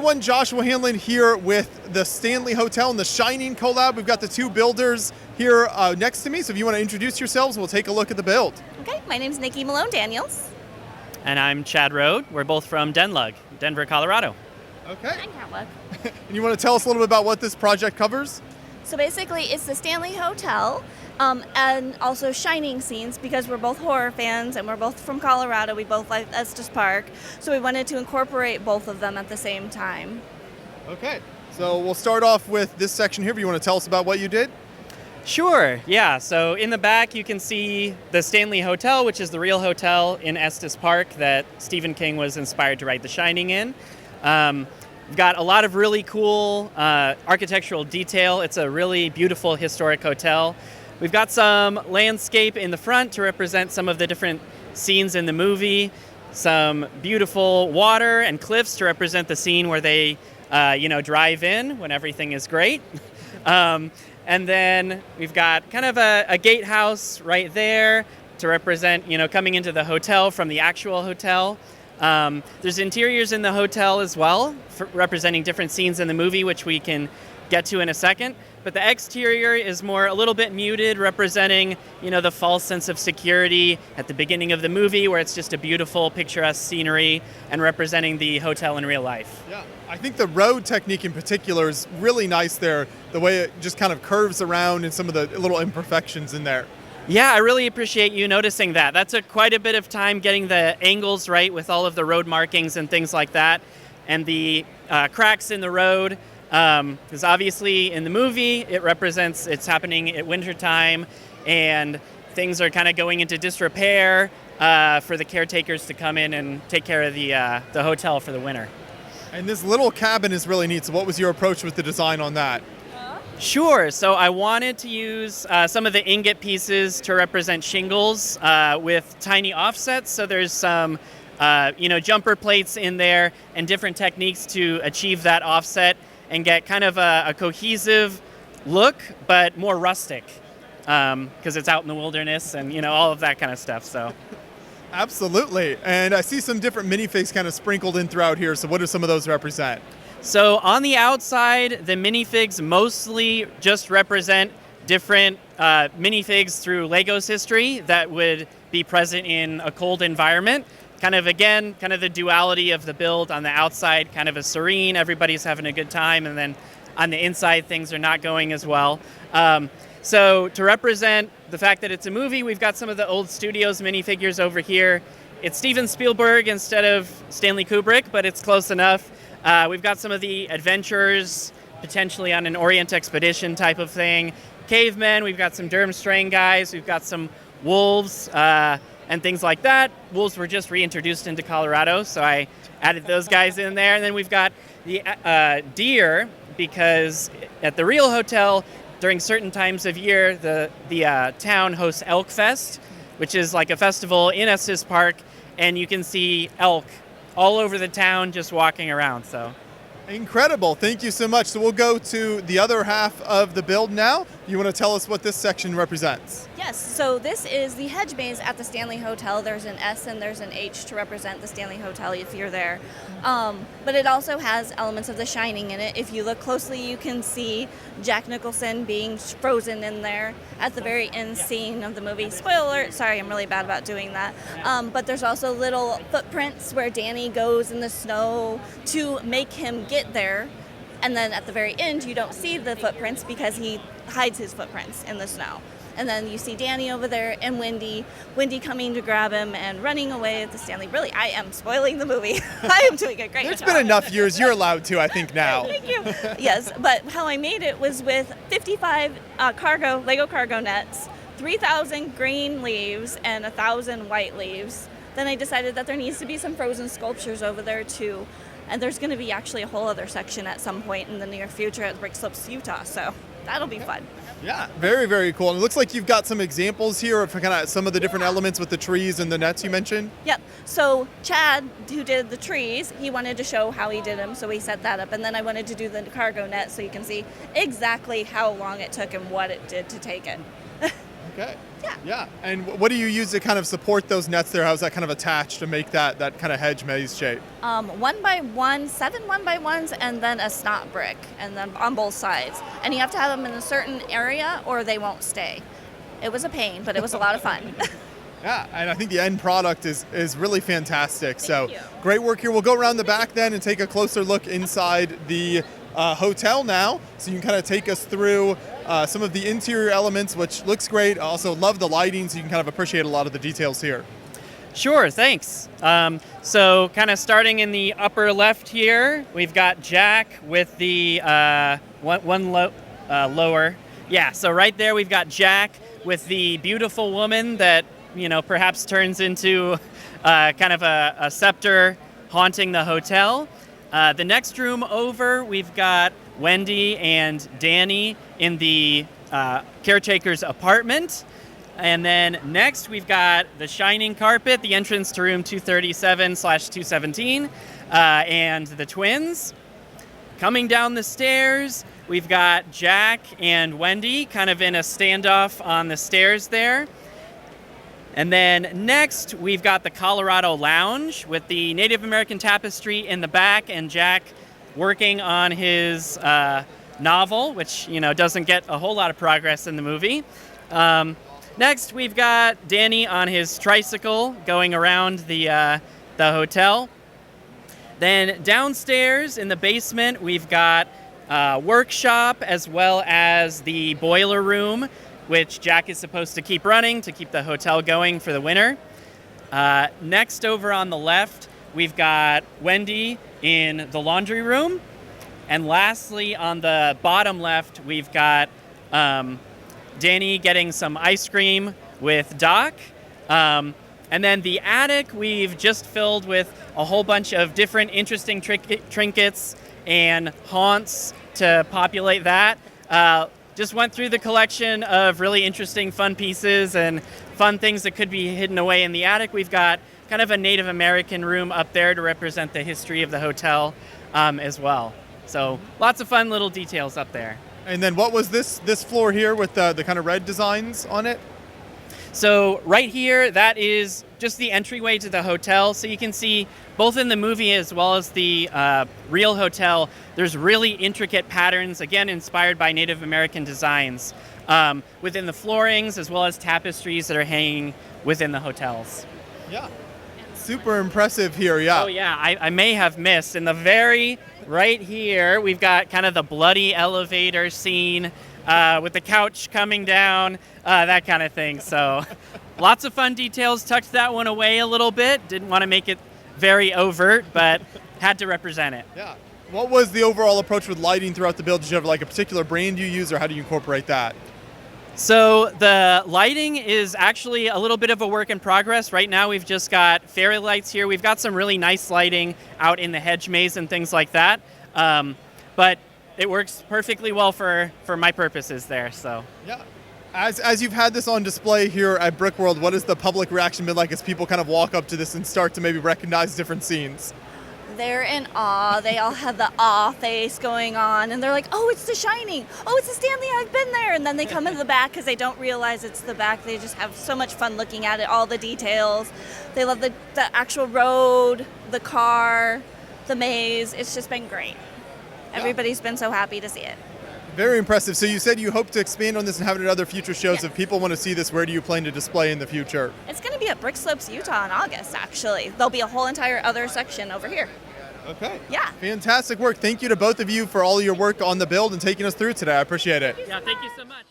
everyone, Joshua Hanlon here with the Stanley Hotel and the Shining collab. We've got the two builders here next to me, so if you want to introduce yourselves, we'll take a look at the build. Okay, my name's Nikki Malone Daniels. And I'm Chad Rhode. We're both from Denver, Colorado. Okay. And Catwalk. And you want to tell us a little bit about what this project covers? So basically, it's the Stanley Hotel, and also Shining scenes, because we're both horror fans and we're both from Colorado. We both like Estes Park, so we wanted to incorporate both of them at the same time. Okay. So we'll start off with this section here. Do you want to tell us about what you did? Sure, yeah. So in the back, you can see the Stanley Hotel, which is the real hotel in Estes Park that Stephen King was inspired to write The Shining in. We've got a lot of really cool architectural detail. It's a really beautiful historic hotel. We've got some landscape in the front to represent some of the different scenes in the movie, some beautiful water and cliffs to represent the scene where they drive in when everything is great. And then we've got kind of a gatehouse right there to represent, coming into the hotel from the actual hotel. There's interiors in the hotel as well, representing different scenes in the movie, which we can get to in a second. But the exterior is a little bit muted, representing, the false sense of security at the beginning of the movie, where it's just a beautiful, picturesque scenery and representing the hotel in real life. Yeah, I think the Rhode technique in particular is really nice there, the way it just kind of curves around and some of the little imperfections in there. Yeah, I really appreciate you noticing that. That took quite a bit of time getting the angles right with all of the road markings and things like that, and the cracks in the road. Because obviously in the movie, it's happening at wintertime, and things are kind of going into disrepair for the caretakers to come in and take care of the hotel for the winter. And this little cabin is really neat. So what was your approach with the design on that? Sure. So I wanted to use some of the ingot pieces to represent shingles with tiny offsets. So there's some, jumper plates in there and different techniques to achieve that offset and get kind of a cohesive look, but more rustic because it's out in the wilderness and, all of that kind of stuff. So. Absolutely. And I see some different minifigs kind of sprinkled in throughout here. So what do some of those represent? So on the outside, the minifigs mostly just represent different minifigs through Lego's history that would be present in a cold environment. Kind of the duality of the build. On the outside, kind of a serene, everybody's having a good time, and then on the inside, things are not going as well. So to represent the fact that it's a movie, we've got some of the old studios minifigures over here. It's Steven Spielberg instead of Stanley Kubrick, but it's close enough. We've got some of the adventurers, potentially on an Orient expedition type of thing. Cavemen, we've got some Durmstrang guys, we've got some wolves and things like that. Wolves were just reintroduced into Colorado, so I added those guys in there. And then we've got the deer, because at the real hotel, during certain times of year, the town hosts Elk Fest, which is like a festival in Estes Park, and you can see elk all over the town just walking around. So incredible. Thank you so much. So we'll go to the other half of the build now. You want to tell us what this section represents? Yes, so this is the Hedge Maze at the Stanley Hotel. There's an S and there's an H to represent the Stanley Hotel if you're there. But it also has elements of The Shining in it. If you look closely, you can see Jack Nicholson being frozen in there at the very end scene of the movie. Spoiler alert, sorry, I'm really bad about doing that. But there's also little footprints where Danny goes in the snow to make him get there. And then at the very end, you don't see the footprints because he hides his footprints in the snow. And then you see Danny over there and Wendy coming to grab him and running away at the Stanley. Really, I am spoiling the movie. I am doing a great job. It's been enough years. You're allowed to, I think, now. Thank you. Yes, but how I made it was with 55 Lego cargo nets, 3,000 green leaves, and 1,000 white leaves. Then I decided that there needs to be some frozen sculptures over there, too. And there's going to be actually a whole other section at some point in the near future at Brick Slopes, Utah. So that'll be fun. Yeah, very, very cool. And it looks like you've got some examples here of kind of some of the different elements with the trees and the nets you mentioned. Yep. So Chad, who did the trees, he wanted to show how he did them, so we set that up. And then I wanted to do the cargo net so you can see exactly how long it took and what it did to take it. Okay. Yeah. Yeah. And what do you use to kind of support those nets there? How's that kind of attached to make that kind of hedge maze shape? 1x1, 7 1x1s, and then a snot brick, and then on both sides. And you have to have them in a certain area or they won't stay. It was a pain, but it was a lot of fun. Yeah, and I think the end product is really fantastic. Thank you. Great work here. We'll go around the back then and take a closer look inside the hotel now. So you can kind of take us through some of the interior elements, which looks great. I also love the lighting, so you can kind of appreciate a lot of the details here. Sure, thanks. So kind of starting in the upper left here, we've got Jack with the lower. Yeah, so right there we've got Jack with the beautiful woman that, perhaps turns into kind of a scepter haunting the hotel. The next room over, we've got Wendy and Danny in the caretaker's apartment. And then next, we've got the shining carpet, the entrance to room 237/217, and the twins. Coming down the stairs, we've got Jack and Wendy kind of in a standoff on the stairs there. And then next, we've got the Colorado Lounge with the Native American tapestry in the back and Jack working on his novel, which, doesn't get a whole lot of progress in the movie. Next, we've got Danny on his tricycle going around the hotel. Then downstairs in the basement, we've got workshop as well as the boiler room, which Jack is supposed to keep running to keep the hotel going for the winter. Next, over on the left, we've got Wendy in the laundry room. And lastly, on the bottom left, we've got Danny getting some ice cream with Doc. And then the attic, we've just filled with a whole bunch of different interesting trinkets and haunts to populate that. Just went through the collection of really interesting, fun pieces and fun things that could be hidden away in the attic. We've got kind of a Native American room up there to represent the history of the hotel as well. So lots of fun little details up there. And then what was this floor here with the kind of red designs on it? So right here, that is just the entryway to the hotel. So you can see both in the movie as well as the real hotel, there's really intricate patterns, again, inspired by Native American designs within the floorings as well as tapestries that are hanging within the hotels. Yeah. Super impressive here, yeah. Oh, yeah. I may have missed. In the very right here, we've got kind of the bloody elevator scene with the couch coming down, that kind of thing. So lots of fun details. Tucked that one away a little bit. Didn't want to make it very overt, but had to represent it. Yeah. What was the overall approach with lighting throughout the build? Did you have like a particular brand you use, or how do you incorporate that? So the lighting is actually a little bit of a work in progress. Right now we've just got fairy lights here. We've got some really nice lighting out in the hedge maze and things like that. But it works perfectly well for my purposes there. So yeah. As you've had this on display here at Brickworld, what has the public reaction been like as people kind of walk up to this and start to maybe recognize different scenes? They're in awe. They all have the awe face going on, and they're like, oh, it's The Shining. Oh, it's the Stanley. I've been there. And then they come into the back because they don't realize it's the back. They just have so much fun looking at it, all the details. They love the actual road, the car, the maze. It's just been great. Yeah. Everybody's been so happy to see it. Very impressive. So you said you hope to expand on this and have it at other future shows. Yes. If people want to see this, where do you plan to display in the future? It's going to be at Brick Slopes, Utah in August, actually. There'll be a whole entire other section over here. Okay. Yeah. Fantastic work. Thank you to both of you for all your work on the build and taking us through today. I appreciate it. yeah, thank you so much.